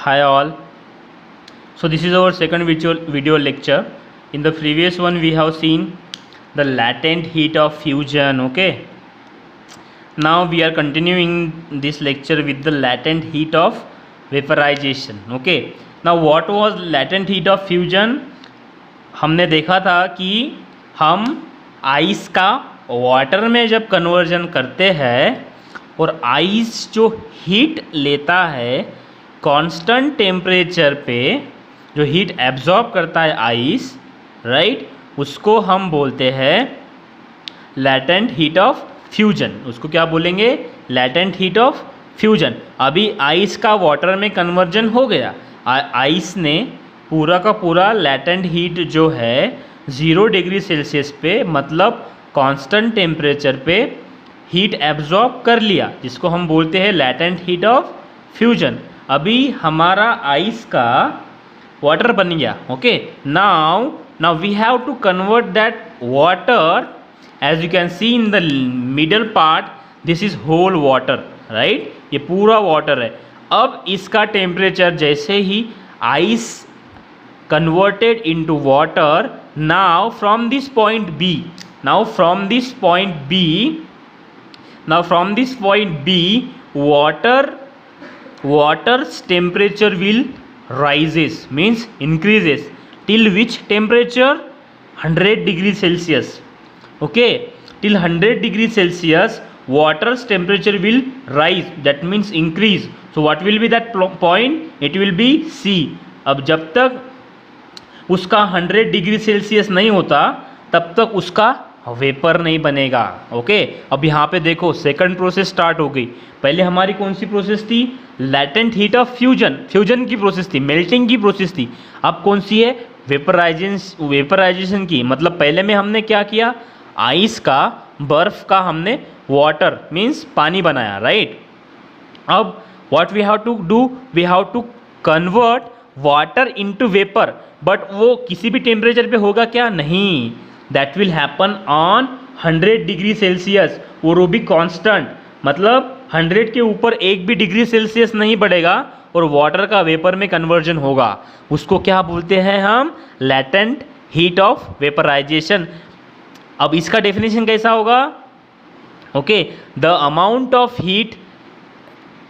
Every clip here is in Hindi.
Hi all. So this is our second video lecture. In the previous one we have seen the latent heat of fusion. Okay. Now we are continuing this lecture with the latent heat of vaporization. Okay. Now what was latent heat of fusion? हमने देखा था कि हम आइस का वाटर में जब कन्वर्जन करते हैं और आइस जो हीट लेता है कांस्टेंट टेम्परेचर पे, जो हीट एब्जॉर्ब करता है आइस, राइट, उसको हम बोलते हैं लैटेंट हीट ऑफ फ्यूजन। उसको क्या बोलेंगे? Latent heat of fusion. अभी आइस का वाटर में कन्वर्जन हो गया, आइस ने पूरा का पूरा लैटेंट हीट जो है 0 डिग्री सेल्सियस पे, मतलब कांस्टेंट टेम्परेचर पे हीट एब्जॉर्ब कर लिया, जिसको हम बोलते हैं लैटेंट हीट ऑफ फ्यूजन। अभी हमारा आइस का वाटर बन गया। Okay, now we have to convert that water, as you can see in the middle part, this is whole water, right, ये पूरा वाटर है। अब इसका टेम्परेचर जैसे ही ice converted into water, now from this point B, water's temperature will rises, means increases, till which temperature? 100 degree Celsius. Okay, till 100 degree Celsius water's temperature will rise, that means increase. So what will be that point? It will be C. अब जब तक उसका 100 डिग्री सेल्सियस नहीं होता तब तक उसका वेपर नहीं बनेगा। ओके, अब यहाँ पे देखो सेकंड प्रोसेस स्टार्ट हो गई। पहले हमारी कौन सी प्रोसेस थी? लैटेंट हीट ऑफ फ्यूजन की प्रोसेस थी, मेल्टिंग की प्रोसेस थी। अब कौन सी है? वेपराइजेशन की। मतलब पहले में हमने क्या किया? आइस का, बर्फ का हमने वाटर मीन्स पानी बनाया, राइट। अब what we have to do? We have to convert water into vapour, but वो किसी भी टेम्परेचर पे होगा क्या? नहीं, that will happen on 100 degree Celsius, वो भी कांस्टेंट, मतलब 100 के ऊपर एक भी डिग्री सेल्सियस नहीं बढ़ेगा और वाटर का वेपर में कन्वर्जन होगा। उसको क्या बोलते हैं हम? Latent heat of vaporisation. अब इसका डेफिनेशन कैसा होगा? Okay, the amount of heat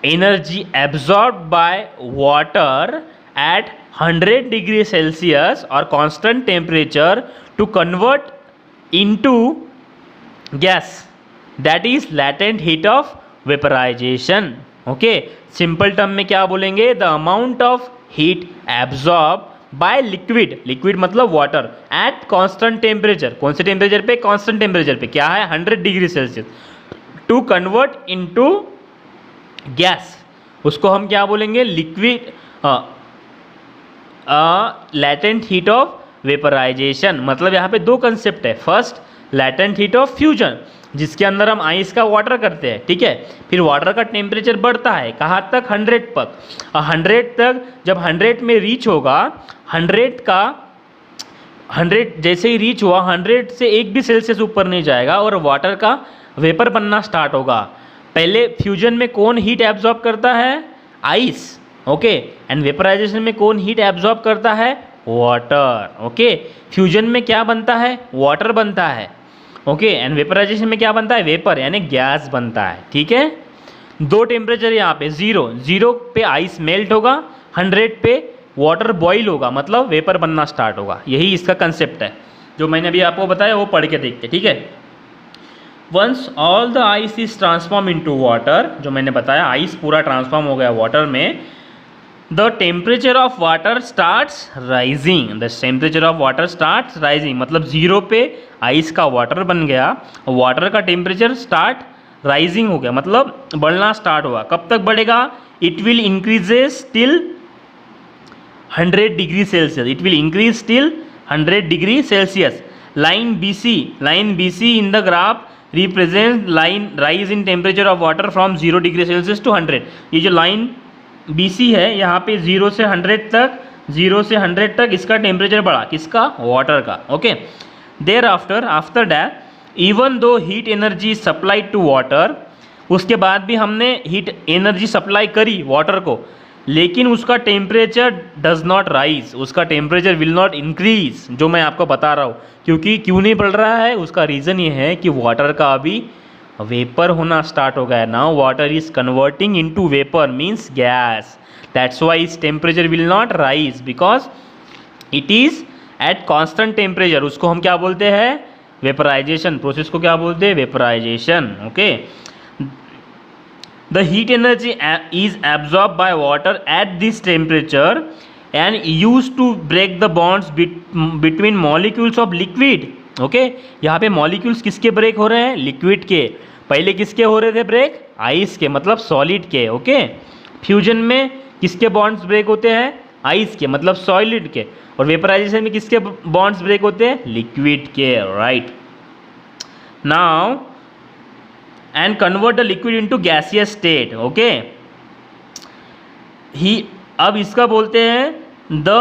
energy absorbed by water at 100 degree Celsius or constant temperature to convert into gas, that is latent heat of vaporization. Okay, simple term में क्या बोलेंगे? the amount of heat absorbed by liquid मतलब water at constant temperature। कौन से टेम्परेचर पे? constant टेम्परेचर पे। क्या है? 100 degree Celsius, to convert into gas, उसको हम क्या बोलेंगे? Liquid latent heat of vaporisation. मतलब यहाँ पे दो कंसेप्ट है। First latent heat of fusion, जिसके अंदर हम आइस का वाटर करते हैं, ठीक है। फिर वाटर का टेम्परेचर बढ़ता है, कहाँ तक? 100 तक। 100 तक जब 100 में रीच होगा, 100 जैसे ही रीच हुआ, 100 से एक भी सेल्सियस ऊपर नहीं जाएगा और वाटर का वेपर बनना स्टार्ट होगा। पहले फ्यूजन में कौन हीट एब्जॉर्ब करता है? आइस। ओके, एंड वेपराइजेशन में कौन हीट एब्जॉर्ब करता है? वाटर। ओके, फ्यूजन में क्या बनता है? वाटर बनता है। ओके, एंड वेपराइजेशन में क्या बनता है? वेपर यानी गैस बनता है। ठीक है, दो टेम्परेचर यहाँ पे, 0 पे आइस मेल्ट होगा, 100 पे वाटर बॉईल होगा, मतलब वेपर बनना स्टार्ट होगा। यही इसका कंसेप्ट है, जो मैंने अभी आपको बताया वो पढ़ के देखते। ठीक है, once all the ice is transform into water, जो मैंने बताया आइस पूरा ट्रांसफॉर्म हो गया वाटर में, the temperature of water starts rising. The temperature of water starts rising मतलब 0 पे आइस का वाटर बन गया, वाटर का टेम्परेचर स्टार्ट राइजिंग हो गया, मतलब बढ़ना स्टार्ट हुआ। कब तक बढ़ेगा? It will increases till 100 degree Celsius. It will increase till 100 degree Celsius. Line BC in the graph represent line rise in temperature of water from 0 degree Celsius to 100। ये जो लाइन BC है, यहाँ पे 0 से 100 तक इसका टेम्परेचर बढ़ा, किसका? वाटर का। Okay, there after that even though heat energy supplied to water, उसके बाद भी हमने हीट एनर्जी सप्लाई करी वाटर को, लेकिन उसका टेम्परेचर डज नॉट राइज, उसका टेम्परेचर विल नॉट इंक्रीज, जो मैं आपको बता रहा हूँ। क्योंकि क्यों नहीं बढ़ रहा है, उसका रीज़न ये है कि वाटर का अभी वेपर होना स्टार्ट हो गया है। Now water is converting into vapour means gas, that's why this temperature will not rise because it is at constant temperature. उसको हम क्या बोलते हैं, वेपराइजेशन। प्रोसेस को क्या बोलते हैं, vaporisation. Okay, the heat energy is absorbed by water at this temperature and used to break the bonds between molecules of liquid. Okay, यहाँ पे मॉलिक्यूल्स किसके ब्रेक हो रहे हैं, लिक्विड के। पहले किसके हो रहे थे ब्रेक, आइस के, मतलब सॉलिड के। ओके, फ्यूजन में किसके बॉन्ड्स ब्रेक होते हैं, आइस के, मतलब सॉलिड के। और वेपराइजेशन में किसके बॉन्ड्स ब्रेक होते हैं, लिक्विड के। Right, now and convert the liquid into gaseous state. okay, ही अब इसका बोलते हैं the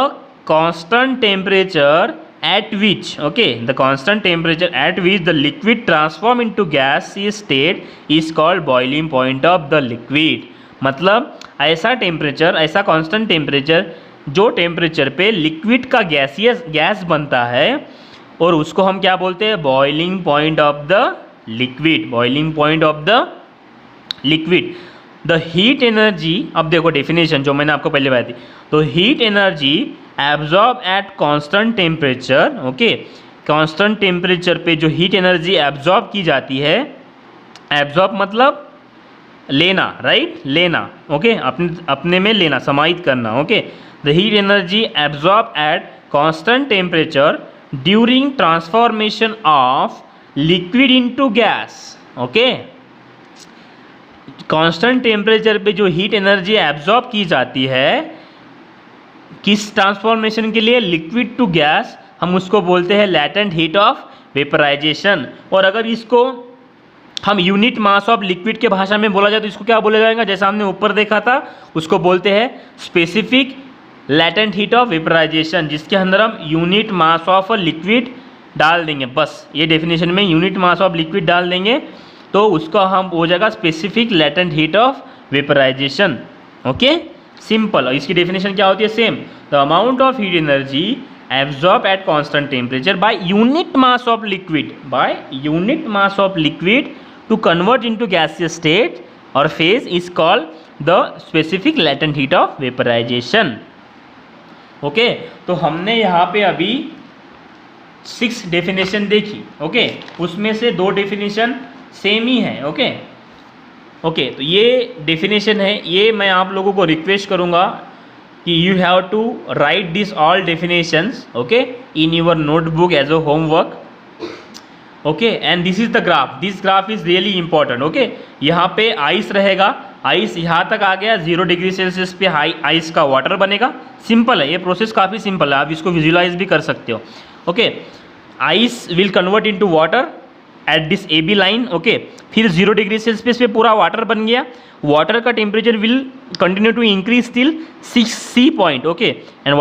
constant temperature at which, okay, the constant temperature at which the liquid transform into gaseous state is called boiling point of the liquid. मतलब ऐसा टेम्परेचर, ऐसा कांस्टेंट टेम्परेचर जो टेम्परेचर पे लिक्विड का गैस बनता है, और उसको हम क्या बोलते हैं, boiling point of the liquid, boiling point of the liquid. The heat energy, अब देखो डेफिनेशन जो मैंने आपको पहले बताई थी, तो heat energy absorb at constant temperature. Okay, constant temperature पे जो हीट एनर्जी एब्जॉर्ब की जाती है, एब्जॉर्ब मतलब लेना, राइट, लेना। ओके, अपने में लेना, समाहित करना। Okay, the heat energy absorb at constant temperature during transformation of liquid into gas. Okay, constant temperature पे जो हीट एनर्जी एब्जॉर्ब की जाती है किस ट्रांसफॉर्मेशन के लिए, लिक्विड टू गैस, हम उसको बोलते हैं लैटेंट हीट ऑफ वेपराइजेशन। और अगर इसको हम यूनिट मास ऑफ लिक्विड के भाषा में बोला जाए तो इसको क्या बोला जाएगा, जैसा हमने ऊपर देखा था, उसको बोलते हैं specific latent heat of vaporisation, जिसके अंदर हम यूनिट मास ऑफ लिक्विड डाल देंगे। बस ये डेफिनेशन में यूनिट मास ऑफ लिक्विड डाल देंगे तो उसका हम हो जाएगा specific latent heat of vaporisation. Okay, simple. इसकी डेफिनेशन क्या होती है, same, the amount of heat energy absorb at constant temperature by unit mass of liquid, by unit mass of liquid to convert into gaseous state और phase is called the specific latent heat of vaporisation. Okay, तो हमने यहाँ पे अभी 6 डेफिनेशन देखी। ओके, उसमें से 2 डेफिनेशन सेम ही है। ओके, तो ये डेफिनेशन है, ये मैं आप लोगों को रिक्वेस्ट करूँगा कि you have to write this all definitions, okay, in your notebook as a homework. Okay, and this is the graph, this graph is really important. Okay, यहाँ पे आइस रहेगा, आइस यहाँ तक आ गया, 0 डिग्री सेल्सियस पे आइस का वाटर बनेगा। सिंपल है, ये प्रोसेस काफ़ी सिंपल है, आप इसको विजुलाइज भी कर सकते हो। Okay, ice will convert into water at this AB line. Okay, फिर 0 डिग्री सेल्सियस पे पूरा वाटर बन गया, वाटर का temperature will continue to increase till C point. Okay, and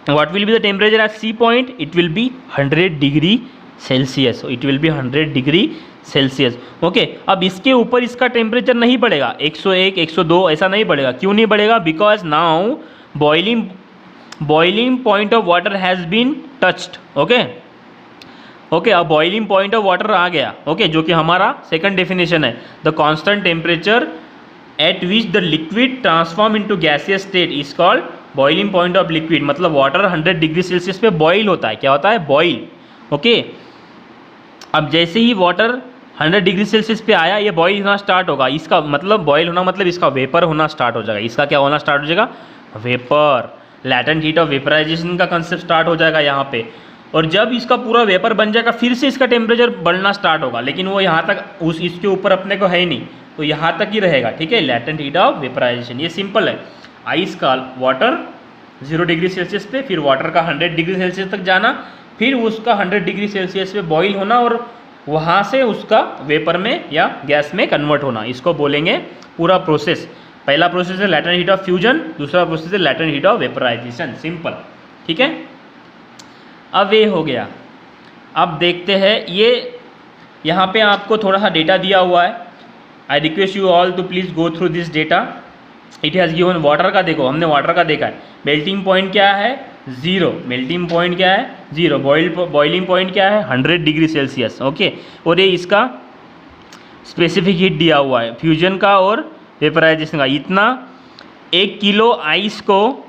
what will be the temperature at C point? It will be 100 degree Celsius, it will be 100 degree Celsius. Okay, अब इसके ऊपर इसका टेम्परेचर नहीं बढ़ेगा, 101, 102 ऐसा नहीं बढ़ेगा। क्यों नहीं बढ़ेगा? Because now boiling point of water has been touched. Okay, अब बॉइलिंग पॉइंट ऑफ वाटर आ गया। ओके, जो कि हमारा सेकंड डेफिनेशन है, the constant temperature at which the liquid transform into gaseous state is called boiling point of liquid. मतलब वाटर 100 डिग्री सेल्सियस पे बॉइल होता है। क्या होता है? बॉइल। ओके, अब जैसे ही वाटर 100 डिग्री सेल्सियस पे आया, ये बॉइल होना स्टार्ट होगा। इसका मतलब बॉइल होना मतलब इसका वेपर होना स्टार्ट हो जाएगा। इसका क्या होना स्टार्ट हो जाएगा? Vapour. Latent heat of vaporisation का कंसेप्ट स्टार्ट हो जाएगा यहाँ पे। और जब इसका पूरा वेपर बन जाएगा, फिर से इसका टेम्परेचर बढ़ना स्टार्ट होगा, लेकिन वो यहाँ तक इसके ऊपर अपने को है ही नहीं, तो यहाँ तक ही रहेगा। ठीक है, लैटेंट हीट ऑफ वेपराइजेशन, ये सिंपल है। आइस का वाटर 0 डिग्री सेल्सियस पे, फिर वाटर का 100 डिग्री सेल्सियस तक जाना, फिर उसका 100 डिग्री सेल्सियस पे बॉईल होना और वहाँ से उसका वेपर में या गैस में कन्वर्ट होना, इसको बोलेंगे पूरा प्रोसेस। पहला प्रोसेस है लैटेंट हीट ऑफ फ्यूजन, दूसरा प्रोसेस है latent heat of vaporisation. Simple. ठीक है, अब ये हो गया। अब देखते हैं, ये यहाँ पे आपको थोड़ा सा डेटा दिया हुआ है। I request you all to please go through this data. It has given water का, देखो हमने वाटर का देखा है, मेल्टिंग पॉइंट क्या है 0, मेल्टिंग पॉइंट क्या है 0, बॉइलिंग पॉइंट क्या है 100 डिग्री सेल्सियस। ओके, और ये इसका स्पेसिफिक हीट दिया हुआ है फ्यूजन का और वेपराइजेशन का। इतना 1 किलो आइस को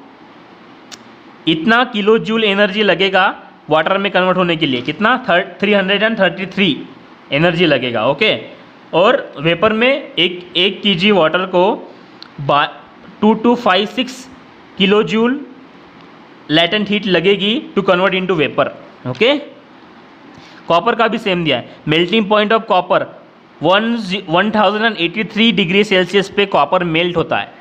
इतना किलो जूल एनर्जी लगेगा वाटर में कन्वर्ट होने के लिए, कितना 333 एनर्जी लगेगा। ओके, और वेपर में एक केजी वाटर को 2256 किलो जूल लैटेंट हीट लगेगी to convert into vapour. Okay, copper का भी सेम दिया है, melting point of copper 1083 degree Celsius पे कॉपर मेल्ट होता है।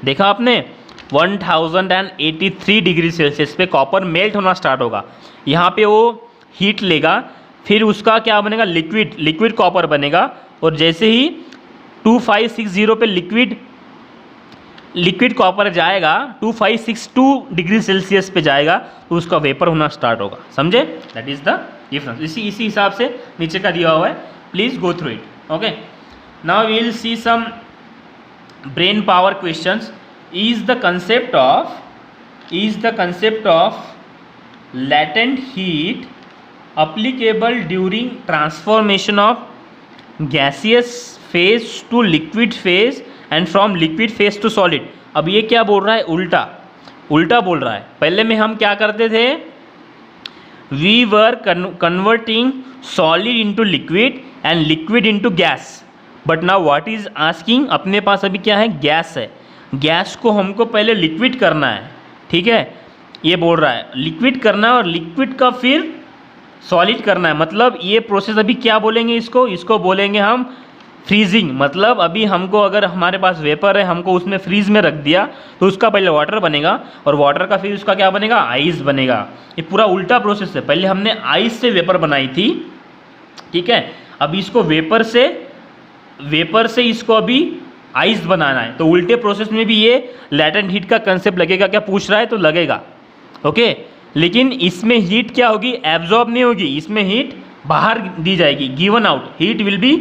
देखा आपने, 1083 डिग्री सेल्सियस पे कॉपर मेल्ट होना स्टार्ट होगा। यहाँ पे वो हीट लेगा, फिर उसका क्या बनेगा, लिक्विड कॉपर बनेगा। और जैसे ही 2560 पे लिक्विड कॉपर जाएगा, 2562 डिग्री सेल्सियस पे जाएगा, तो उसका वेपर होना स्टार्ट होगा। समझे? That is the difference. इसी हिसाब से नीचे का दिया हुआ है, please go through it. Okay, now we will see some brain power questions. is the concept of latent heat applicable during transformation of gaseous phase to liquid phase and from liquid phase to solid। अब ये क्या बोल रहा है, उल्टा बोल रहा है। पहले में हम क्या करते थे, we were converting solid into liquid and liquid into gas, but now what is asking, अपने पास अभी क्या है, गैस है। गैस को हमको पहले लिक्विड करना है, ठीक है, ये बोल रहा है लिक्विड करना है, और लिक्विड का फिर सॉलिड करना है। मतलब ये प्रोसेस अभी क्या बोलेंगे, इसको बोलेंगे हम फ्रीजिंग। मतलब अभी हमको, अगर हमारे पास वेपर है, हमको उसमें फ्रीज में रख दिया, तो उसका पहले वाटर बनेगा, और वाटर का फिर उसका क्या बनेगा, आइस बनेगा। ये पूरा उल्टा प्रोसेस है। पहले हमने आइस से वेपर बनाई थी, ठीक है, अभी इसको वेपर से इसको अभी आइस बनाना है। तो उल्टे प्रोसेस में भी ये लैटेंट हीट का कंसेप्ट लगेगा। क्या पूछ रहा है, तो लगेगा। ओके, लेकिन इसमें हीट क्या होगी, एब्जॉर्ब नहीं होगी, इसमें हीट बाहर दी जाएगी, given out, heat will be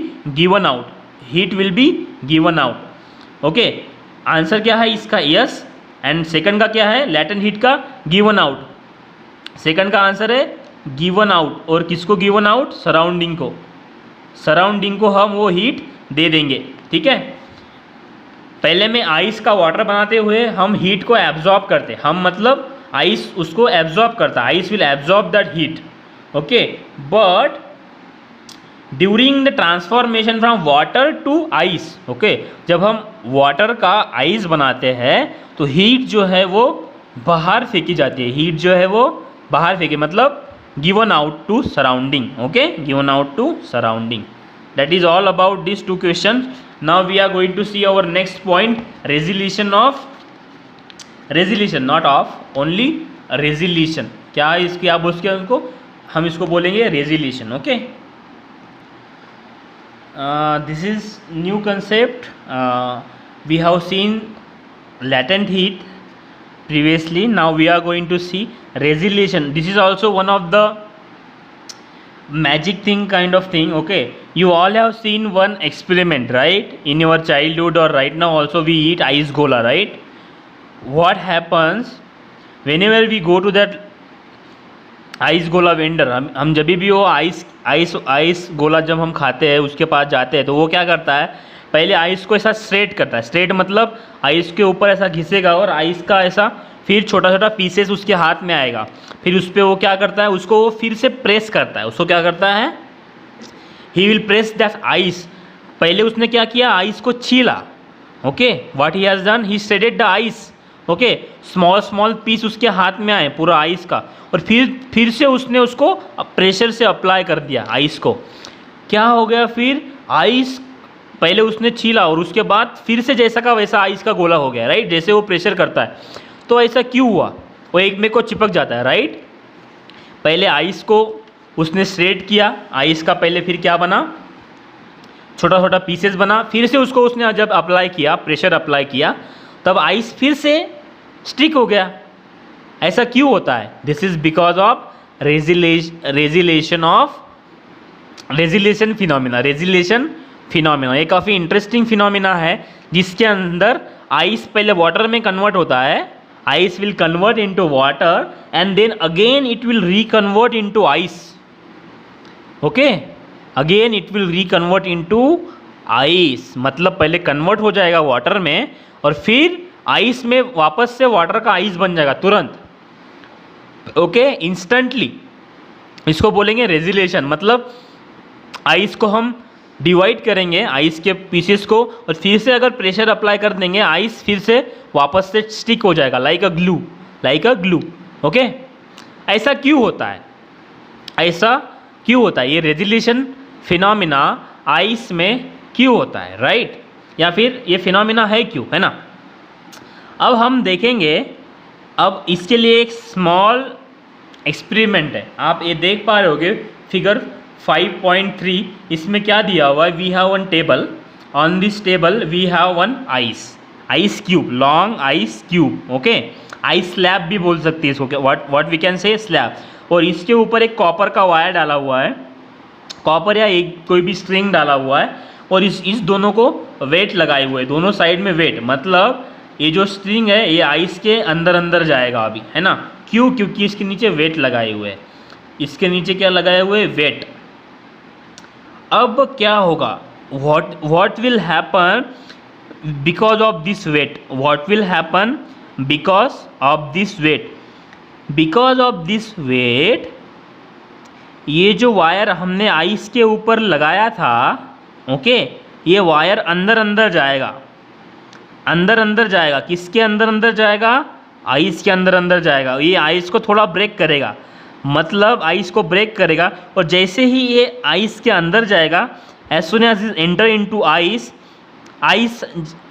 given out. Okay, answer क्या है इसका, यस। एंड सेकंड का क्या है, लैटेंट हीट का गिवन आउट। सेकंड का आंसर है गिवन आउट। और किसको गिवन आउट, सराउंडिंग को हम वो हीट दे देंगे, ठीक है। पहले में आइस का वाटर बनाते हुए हम हीट को एब्जॉर्ब करते, हम मतलब आइस उसको एब्जॉर्ब करता, ice will absorb that heat. Okay, but during the transformation from water to ice, okay, जब हम वाटर का आइस बनाते हैं तो हीट जो है वो बाहर फेंकी जाती है, हीट जो है वो बाहर फेंकी, मतलब given out to surrounding. Okay, given out to surrounding. That is all about these two questions. Now we are going to see our next point, resolution, not of, only resolution। क्या है इसकी, आप उसके उनको हम इसको बोलेंगे resolution। Okay, this is new concept। we have seen latent heat previously, now we are going to see resolution। this is also one of the magic thing kind of thing। okay, you all have seen one experiment, right, in your childhood, or right now also we eat ice gola, right? what happens whenever we go to that ice gola vendor, हम जब भी वो आइस गोला जब हम खाते हैं, उसके पास जाते हैं, तो वो क्या करता है, पहले आइस को ऐसा स्ट्रेट करता है। स्ट्रेट मतलब आइस के ऊपर ऐसा घिसेगा, और आइस का ऐसा फिर छोटा छोटा पीसेस उसके हाथ में आएगा, फिर उस पर वो क्या करता है, उसको वो फिर से प्रेस करता है। उसको क्या करता है, he will press that ice. पहले उसने क्या किया, आइस को छीला। Okay, what he has done, he shredded the ice. Okay, small piece उसके हाथ में आए पूरा आइस का, और फिर से उसने उसको प्रेशर से अप्लाई कर दिया आइस को। क्या हो गया, फिर आइस पहले उसने छीला, और उसके बाद फिर से जैसा का वैसा आइस का गोला हो गया, राइट, जैसे वो प्रेशर करता है। तो ऐसा क्यों हुआ, वो एक में को चिपक जाता है, राइट। पहले आइस को उसने श्रेड किया, आइस का पहले फिर क्या बना, छोटा छोटा पीसेस बना, फिर से उसको उसने जब अप्लाई किया, प्रेशर अप्लाई किया, तब आइस फिर से स्टिक हो गया। ऐसा क्यों होता है, this is because of regelation phenomena. ये काफ़ी इंटरेस्टिंग फिनोमिना है, जिसके अंदर आइस पहले वाटर में कन्वर्ट होता है, ice will convert into water and then again it will reconvert into ice. Okay, again it will reconvert into ice, मतलब पहले कन्वर्ट हो जाएगा वाटर में और फिर आइस में वापस से वाटर का आइस बन जाएगा तुरंत. Okay, instantly. इसको बोलेंगे रेजिलेशन. मतलब आइस को हम डिवाइड करेंगे, आइस के पीसेस को, और फिर से अगर प्रेशर अप्लाई कर देंगे आइस फिर से वापस से स्टिक हो जाएगा like a glue, like a glue. Okay, ऐसा क्यों होता है? ऐसा क्यों होता है? ये रेजिलेशन फिनोमिना आइस में क्यों होता है, राइट? या फिर ये फिनोमिना है क्यों, है ना? अब हम देखेंगे. अब इसके लिए एक स्मॉल एक्सपेरिमेंट है. आप ये देख पा रहे होगे फिगर 5.3. इसमें क्या दिया हुआ है? We have one table. On this table we have one ice cube, long ice cube. Okay, ice slab भी बोल सकते हैं इसको. What we can say slab. और इसके ऊपर एक कॉपर का वायर डाला हुआ है, कॉपर या एक कोई भी स्ट्रिंग डाला हुआ है, और इस दोनों को वेट लगाए हुए हैं, दोनों साइड में वेट. मतलब ये जो स्ट्रिंग है ये आइस के अंदर अंदर जाएगा अभी, है ना? क्यों? क्योंकि इसके नीचे वेट लगाए हुए हैं. इसके नीचे क्या लगाए हुए? वेट. अब क्या होगा? What will happen because of this weight? What will happen because of this weight? Because of this weight ये जो वायर हमने आइस के ऊपर लगाया था, ओके, ये वायर अंदर अंदर जाएगा, अंदर अंदर जाएगा. किसके अंदर अंदर जाएगा? आइस के अंदर अंदर जाएगा. ये आइस को थोड़ा ब्रेक करेगा, मतलब आइस को ब्रेक करेगा. और जैसे ही ये आइस के अंदर जाएगा, as soon as is enter into ice, ice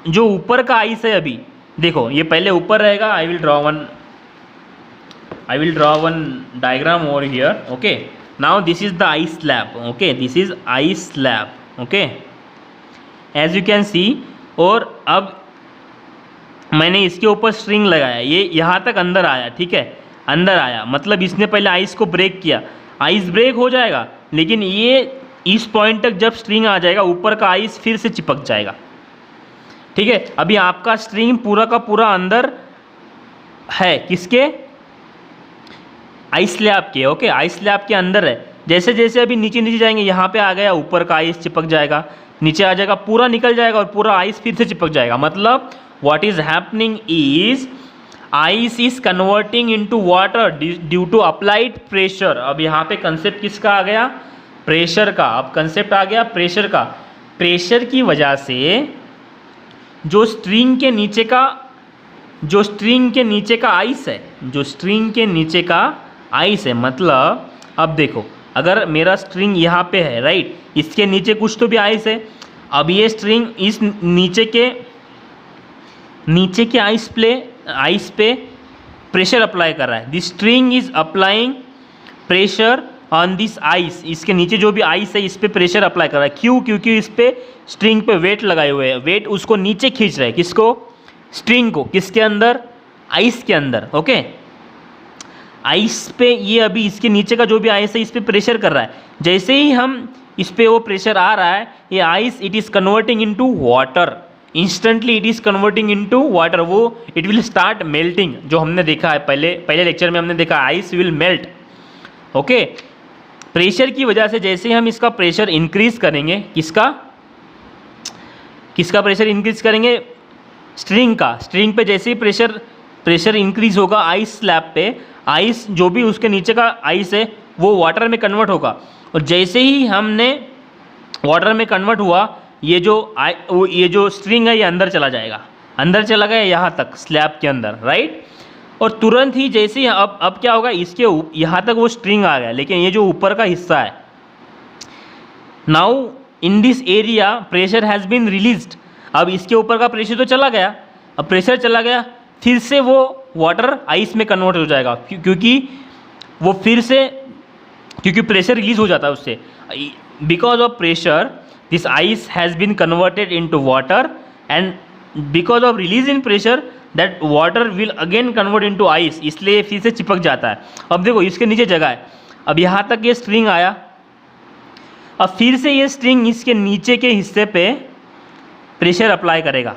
जो ऊपर का आइस है, अभी देखो ये पहले ऊपर रहेगा. I will draw one diagram over here. Okay, now this is the ice slab. Okay, this is ice slab. Okay, as you can see. और अब मैंने इसके ऊपर स्ट्रिंग लगाया, ये यहाँ तक अंदर आया, ठीक है, अंदर आया. मतलब इसने पहले आइस को ब्रेक किया, आइस ब्रेक हो जाएगा, लेकिन ये इस पॉइंट तक जब स्ट्रिंग आ जाएगा ऊपर का आइस फिर से चिपक जाएगा. ठीक है, अभी आपका स्ट्रिंग पूरा का पूरा अंदर है, किसके? आइस स्लैब के. ओके, आइस स्लैब के अंदर है. जैसे जैसे अभी नीचे नीचे जाएंगे, यहाँ पे आ गया, ऊपर का आइस चिपक जाएगा, नीचे आ जाएगा, पूरा निकल जाएगा और पूरा आइस फिर से चिपक जाएगा. मतलब what is happening is ice is converting into water due to applied pressure. अब यहाँ पे कंसेप्ट किसका आ गया? प्रेशर का. अब कंसेप्ट आ गया प्रेशर का. प्रेशर की वजह से जो स्ट्रिंग के नीचे का आइस है, जो स्ट्रिंग के नीचे का आइस है, मतलब अब देखो, अगर मेरा स्ट्रिंग यहाँ पे है, राइट, इसके नीचे कुछ तो भी आइस है. अब ये स्ट्रिंग इस नीचे के आइस पे प्रेशर अप्लाई कर रहा है. This string is applying pressure on this ice. इसके नीचे जो भी आइस है इस पे प्रेशर अप्लाई कर रहा है. क्यों? क्योंकि इस पे स्ट्रिंग पे वेट लगाए हुए हैं. वेट उसको नीचे खींच रहा है. किसको? स्ट्रिंग को. किसके अंदर? आइस के अंदर. ओके, आइस पे ये अभी इसके नीचे का जो भी आइस है इस पे प्रेशर कर रहा है. जैसे ही हम इस पे वो प्रेशर आ रहा है, ये ice it is converting into water. Instantly it is converting into water. वो इट विल स्टार्ट मेल्टिंग, जो हमने देखा है पहले लेक्चर में हमने देखा, ice will melt. Okay, pressure की वजह से जैसे हम इसका प्रेशर इंक्रीज करेंगे, किसका प्रेशर इंक्रीज करेंगे? स्ट्रिंग का. स्ट्रिंग पे जैसे ही प्रेशर इंक्रीज होगा आइस स्लैब पे, आइस जो भी उसके नीचे का आइस है वो वाटर में कन्वर्ट होगा. और जैसे ही हमने वाटर में कन्वर्ट हुआ, ये जो स्ट्रिंग है ये अंदर चला जाएगा, अंदर चला गया यहाँ तक स्लैब के अंदर, राइट. और तुरंत ही जैसे ही अब क्या होगा, इसके यहाँ तक वो स्ट्रिंग आ गया, लेकिन ये जो ऊपर का हिस्सा है, now in this area pressure has been released. अब इसके ऊपर का प्रेशर तो चला गया, अब प्रेशर चला गया, फिर से वो वाटर आइस में कन्वर्ट हो जाएगा, क्योंकि प्रेशर रिलीज हो जाता है उससे. Because of pressure this ice has been converted into water, and because of release in pressure that water will again convert into ice, इसलिए फिर से चिपक जाता है. अब देखो इसके नीचे जगह है, अब यहाँ तक ये स्ट्रिंग आया, अब फिर से ये स्ट्रिंग इसके नीचे के हिस्से पे प्रेशर अप्लाई करेगा.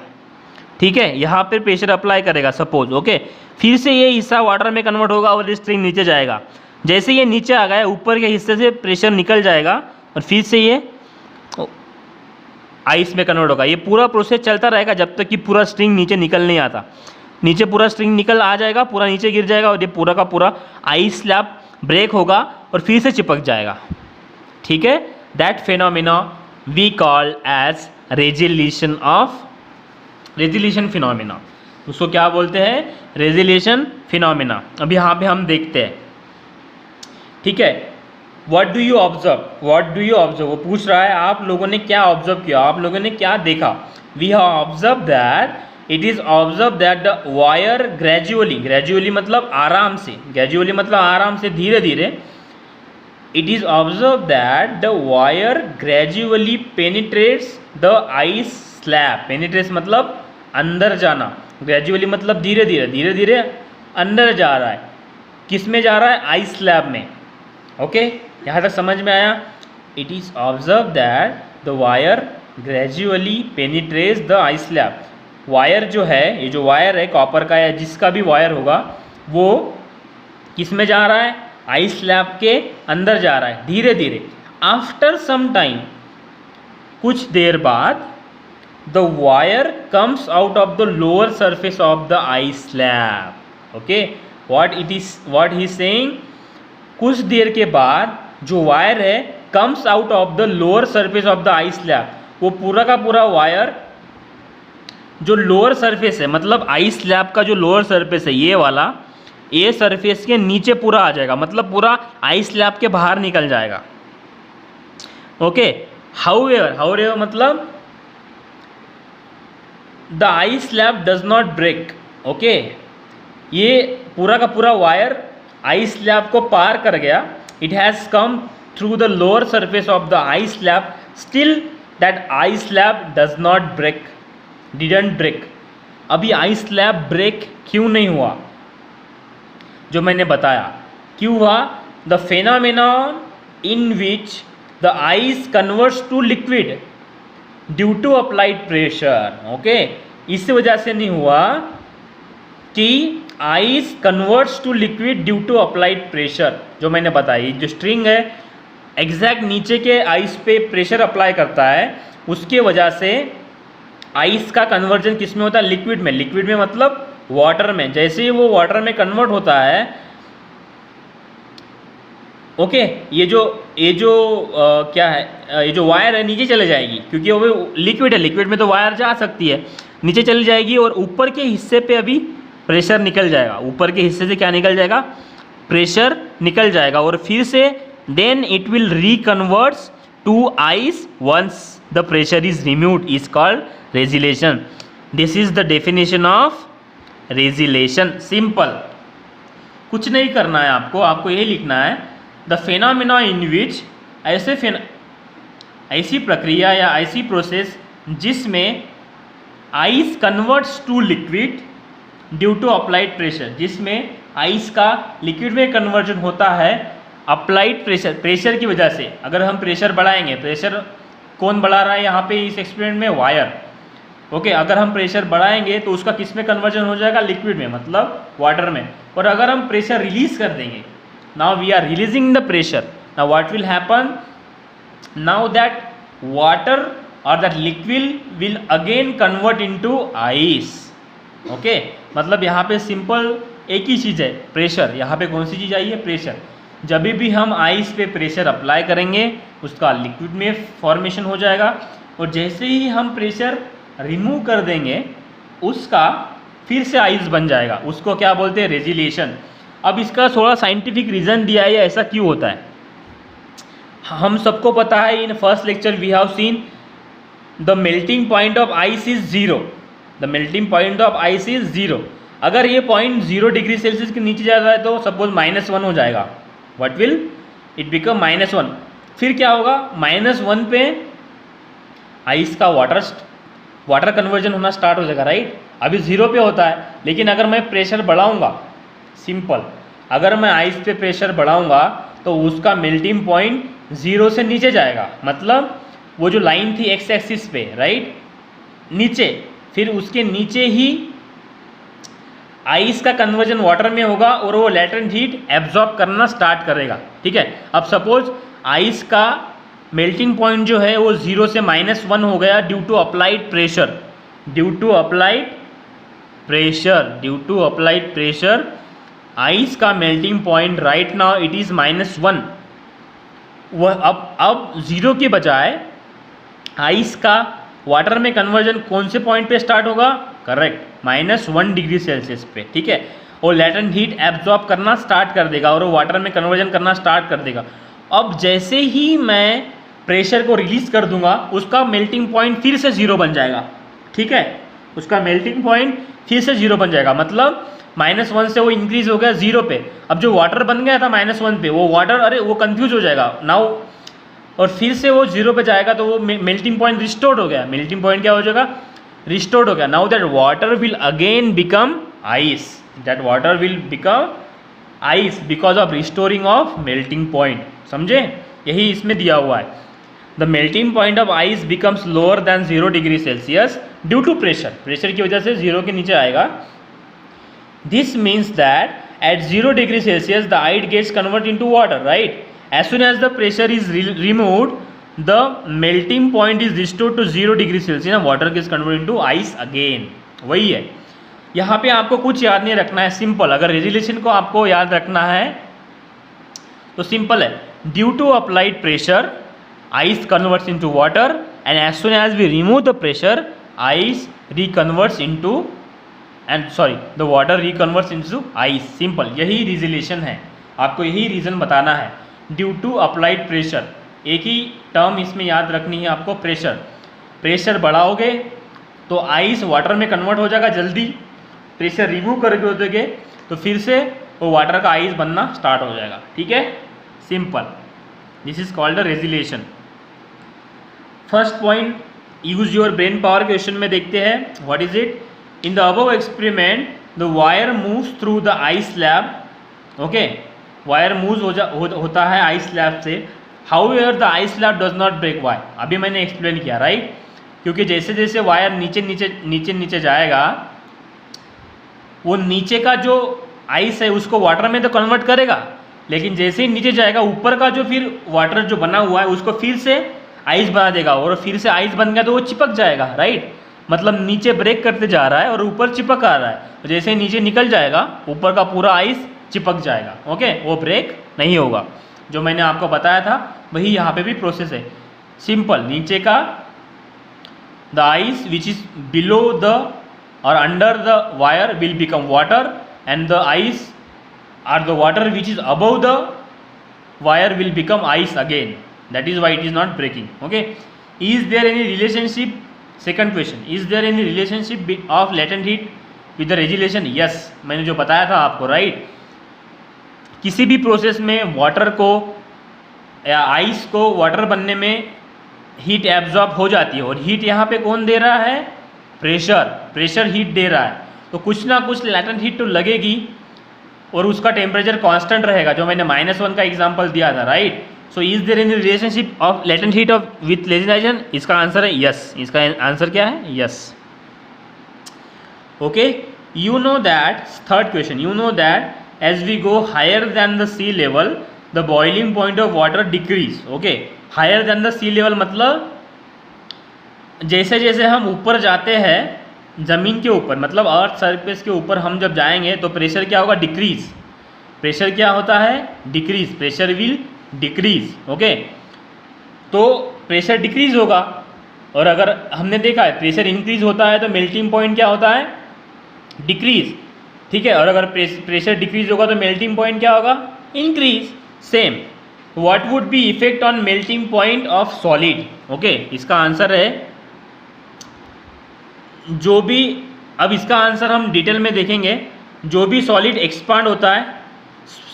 ठीक है, यहाँ पे प्रेशर अप्लाई करेगा सपोज, ओके। फिर से ये हिस्सा वाटर में कन्वर्ट होगा और स्ट्रिंग नीचे जाएगा। जैसे ये नीचे आ गया, ऊपर के हिस्से से प्रेशर निकल जाएगा और फिर से ये आइस में कन्वर्ट होगा। ये पूरा प्रोसेस चलता रहेगा जब तक कि पूरा स्ट्रिंग नीचे निकल नहीं आता। नीचे पूरा स्ट्रिंग निकल आ जाएगा, पूरा नीचे गिर जाएगा और ये पूरा का पूरा आइस स्लैब ब्रेक होगा और फिर से चिपक जाएगा, ठीक है। That phenomena we call as regelation phenomena. उसको क्या बोलते हैं? Regelation phenomena. अब यहाँ पे हम देखते हैं, ठीक है। व्हाट डू यू ऑब्जर्व, वो पूछ रहा है आप लोगों ने क्या ऑब्जर्व किया, आप लोगों ने क्या देखा। We have observe that it is observe that the wire gradually मतलब आराम से, धीरे धीरे, it is observe that the wire gradually penetrates the ice slab. Penetrates मतलब अंदर जाना, ग्रेजुअली मतलब धीरे धीरे अंदर जा रहा है। किस में जा रहा है? आइस स्लैब में, ओके। यहाँ तक समझ में आया? It is observe that the wire gradually penetrates the ice slab. Wire जो है, ये जो वायर है कॉपर का या जिसका भी वायर होगा, वो किस में जा रहा है? आइस स्लैब के अंदर जा रहा है धीरे धीरे। आफ्टर सम टाइम, कुछ देर बाद, the wire comes out of the lower surface of the ice slab, okay. What he saying, कुछ देर के बाद जो वायर है comes out of the lower surface of the ice slab, वो पूरा का पूरा वायर जो लोअर सरफेस है, मतलब आइस स्लैब का जो लोअर सरफेस है ये वाला, ये सरफेस के नीचे पूरा आ जाएगा, मतलब पूरा आइस स्लैब के बाहर निकल जाएगा, ओके। हाउएवर मतलब the ice slab does not break, okay. ये पूरा का पूरा वायर आइस स्लैब को पार कर गया। It has come through the lower surface of the ice slab, still that ice slab does not break, didn't break. अभी आइस स्लैब ब्रेक क्यों नहीं हुआ? जो मैंने बताया क्यों हुआ। The phenomenon in which the ice converts to liquid due to applied pressure, okay. इस वजह से नहीं हुआ कि ice converts to liquid due to applied pressure. जो मैंने बताया, जो स्ट्रिंग है एग्जैक्ट नीचे के आइस पे प्रेशर अप्लाई करता है, उसके वजह से आइस का कन्वर्जन किस में होता है? लिक्विड में। लिक्विड में मतलब वाटर में। जैसे ही वो वाटर में कन्वर्ट होता है, ओके, ये जो क्या है, ये जो वायर है नीचे चले जाएगी, क्योंकि वो लिक्विड है। लिक्विड में तो वायर जा सकती है, नीचे चली जाएगी और ऊपर के हिस्से पे अभी प्रेशर निकल जाएगा। ऊपर के हिस्से से क्या निकल जाएगा? प्रेशर निकल जाएगा और फिर से then it will reconverts to ice once the pressure is removed, is called regelation. This is the definition of regelation. Simple, कुछ नहीं करना है आपको ये लिखना है द फेनोमेना इन विच, ऐसी प्रक्रिया या ऐसी प्रोसेस जिसमें ice converts to liquid due to applied pressure, जिसमें आइस का लिक्विड में कन्वर्जन होता है अप्लाइड प्रेशर की वजह से। अगर हम प्रेशर बढ़ाएंगे, प्रेशर कौन बढ़ा रहा है यहाँ पे इस एक्सपेरिमेंट में? Wire, okay. अगर हम प्रेशर बढ़ाएंगे तो उसका किस में कन्वर्जन हो जाएगा? लिक्विड में, मतलब वाटर में। और अगर हम प्रेशर रिलीज कर देंगे, now we are releasing the pressure, now what will happen? Now that water और that liquid will again convert into ice, okay. मतलब यहाँ पे सिंपल एक ही चीज़ है, प्रेशर। यहाँ पे कौन सी चीज़ आई है? प्रेशर। जब भी हम आइस पे प्रेशर अप्लाई करेंगे, उसका लिक्विड में फॉर्मेशन हो जाएगा, और जैसे ही हम प्रेशर रिमूव कर देंगे, उसका फिर से आइस बन जाएगा। उसको क्या बोलते हैं? रेजिलेशन। अब इसका थोड़ा साइंटिफिक रीज़न दिया है ऐसा क्यों होता है। हम सबको पता है, in first lecture we have seen the melting point of ice is zero. The melting point of ice is zero. अगर ये पॉइंट 0 डिग्री सेल्सियस के नीचे जा रहा है तो सपोज -1 हो जाएगा। What will it become? -1। फिर क्या होगा? -1 पे आइस का वाटर कन्वर्जन होना स्टार्ट हो जाएगा, राइट। अभी 0 पे होता है, लेकिन अगर मैं प्रेशर बढ़ाऊंगा, सिंपल, अगर मैं आइस पे प्रेशर बढ़ाऊंगा तो उसका मेल्टिंग पॉइंट 0 से नीचे जाएगा। मतलब वो जो लाइन थी एक्स एक्सिस पे, राइट, नीचे, फिर उसके नीचे ही आइस का कन्वर्जन वाटर में होगा और वो लेटेंट हीट एब्जॉर्ब करना स्टार्ट करेगा। ठीक है, अब सपोज आइस का मेल्टिंग पॉइंट जो है वो 0 से -1 हो गया due to applied pressure, due to applied pressure ice का melting point right now it is -1। वह अब 0 के बजाय आइस का वाटर में कन्वर्जन कौन से पॉइंट पे स्टार्ट होगा? करेक्ट, -1 डिग्री सेल्सियस पे। ठीक है, और लेटेंट हीट एब्जॉर्ब करना स्टार्ट कर देगा और वो वाटर में कन्वर्जन करना स्टार्ट कर देगा। अब जैसे ही मैं प्रेशर को रिलीज कर दूंगा उसका मेल्टिंग पॉइंट फिर से 0 बन जाएगा। ठीक है, उसका मेल्टिंग पॉइंट फिर से 0 बन जाएगा, मतलब -1 से वो इंक्रीज हो गया 0 पे। अब जो वाटर बन गया था -1 पे, वो वाटर अरे वो कंफ्यूज हो जाएगा नाउ, और फिर से वो 0 पे जाएगा तो वो मेल्टिंग पॉइंट रिस्टोर्ड हो गया। मेल्टिंग पॉइंट क्या हो जाएगा? रिस्टोर्ड हो गया। Now that water will again become ice, that water will become ice because of restoring of melting point. समझे? यही इसमें दिया हुआ है। The melting point of ice becomes lower than 0 degree Celsius due to pressure, pressure की वजह से 0 के नीचे आएगा। This means that at 0 degree Celsius the ice gets convert into water, right? As soon as the pressure is removed, the melting point is restored to 0 degree Celsius and water gets converted into ice again. वही है, यहाँ पे आपको कुछ याद नहीं रखना है, सिंपल। अगर रिलेशन को आपको याद रखना है तो सिंपल है, due to applied pressure ice converts into water and as soon as we remove the pressure ice reconverts into the water reconverts into ice. Simple, यही रिलेशन है, आपको यही रीज़न बताना है। ड्यू टू अप्लाइड प्रेशर, एक ही टर्म इसमें याद रखनी है आपको, प्रेशर बढ़ाओगे तो आइस वाटर में कन्वर्ट हो जाएगा जल्दी, प्रेशर रिमूव करके दोगे तो फिर से वो वाटर का आइस बनना स्टार्ट हो जाएगा। ठीक है, simple, this is called the regelation. First point, use your brain power, question में देखते हैं what is it. In the above experiment the wire moves through the ice slab, okay, wire move होता है आइस स्लैब से। However the ice slab does not break, why, अभी मैंने एक्सप्लेन किया, राइट? क्योंकि जैसे जैसे वायर नीचे जाएगा वो नीचे का जो आइस है उसको वाटर में तो कन्वर्ट करेगा, लेकिन जैसे ही नीचे जाएगा ऊपर का जो फिर वाटर जो बना हुआ है उसको फिर से आइस बना देगा, और फिर से आइस बन गया तो वो चिपक जाएगा, राइट? मतलब नीचे ब्रेक करते जा रहा है और ऊपर चिपक आ रहा है। जैसे ही नीचे निकल जाएगा ऊपर का पूरा आइस चिपक जाएगा, ओके, वो ब्रेक नहीं होगा। जो मैंने आपको बताया था वही यहाँ पे भी प्रोसेस है, सिंपल। नीचे का the ice which is below the और under the wire will become water and the ice और the water which is above the wire will become ice again, that is why it is not breaking, okay. Is there any relationship, second question, is there any relationship of latent heat with the regelation? Yes, मैंने जो बताया था आपको, राइट? किसी भी प्रोसेस में वाटर को या आइस को वाटर बनने में हीट एब्जॉर्ब हो जाती है, और हीट यहाँ पे कौन दे रहा है? प्रेशर हीट दे रहा है, तो कुछ ना कुछ लेटेंट हीट तो लगेगी और उसका टेम्परेचर कांस्टेंट रहेगा, जो मैंने -1 का एग्जांपल दिया था, right? So is there any relationship of latent heat of with regelation? इसका आंसर है यस। इसका आंसर क्या है? Yes, okay. You know that, third question, you know that as we go higher than the sea level the boiling point of water decrease, okay? higher than the sea level मतलब जैसे जैसे हम ऊपर जाते हैं ज़मीन के ऊपर, मतलब अर्थ सरफेस के ऊपर हम जब जाएंगे तो प्रेशर क्या होगा? डिक्रीज। प्रेशर क्या होता है? Decrease, pressure will decrease, okay. तो प्रेशर डिक्रीज होगा, और अगर हमने देखा है प्रेशर इंक्रीज होता है तो मेल्टिंग पॉइंट क्या होता है? डिक्रीज, ठीक है। और अगर प्रेशर डिक्रीज होगा तो मेल्टिंग पॉइंट क्या होगा? Increase. Same, what would be effect on melting point of solid? Okay, इसका आंसर है जो भी, अब इसका आंसर हम डिटेल में देखेंगे। जो भी सॉलिड एक्सपांड होता है,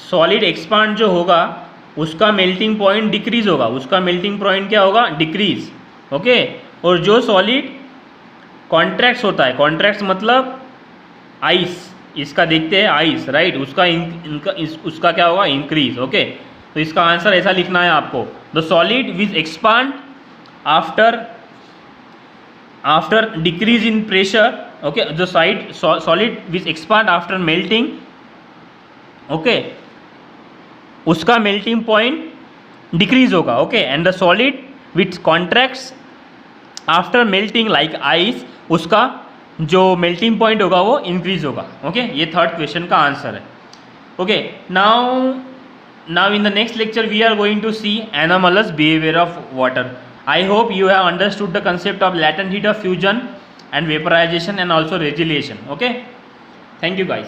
सॉलिड एक्सपांड जो होगा उसका मेल्टिंग पॉइंट डिक्रीज होगा, उसका मेल्टिंग पॉइंट क्या होगा? Decrease, okay. और जो सॉलिड कॉन्ट्रैक्ट्स होता है, कॉन्ट्रैक्ट्स मतलब आइस, इसका देखते हैं आइस, राइट? उसका क्या होगा? Increase, okay. तो इसका आंसर ऐसा लिखना है आपको, the solid which expand after after decrease in pressure, okay, the solid which expand after melting, okay, उसका melting point decrease होगा, okay, and the solid which contracts after melting like ice, उसका जो melting point होगा वो increase होगा, okay, ये थर्ड क्वेश्चन का आंसर है. Okay, now in the next lecture we are going to see anomalous behavior of water. I hope you have understood the concept of latent heat of fusion and vaporization and also resiliation. Okay, thank you guys.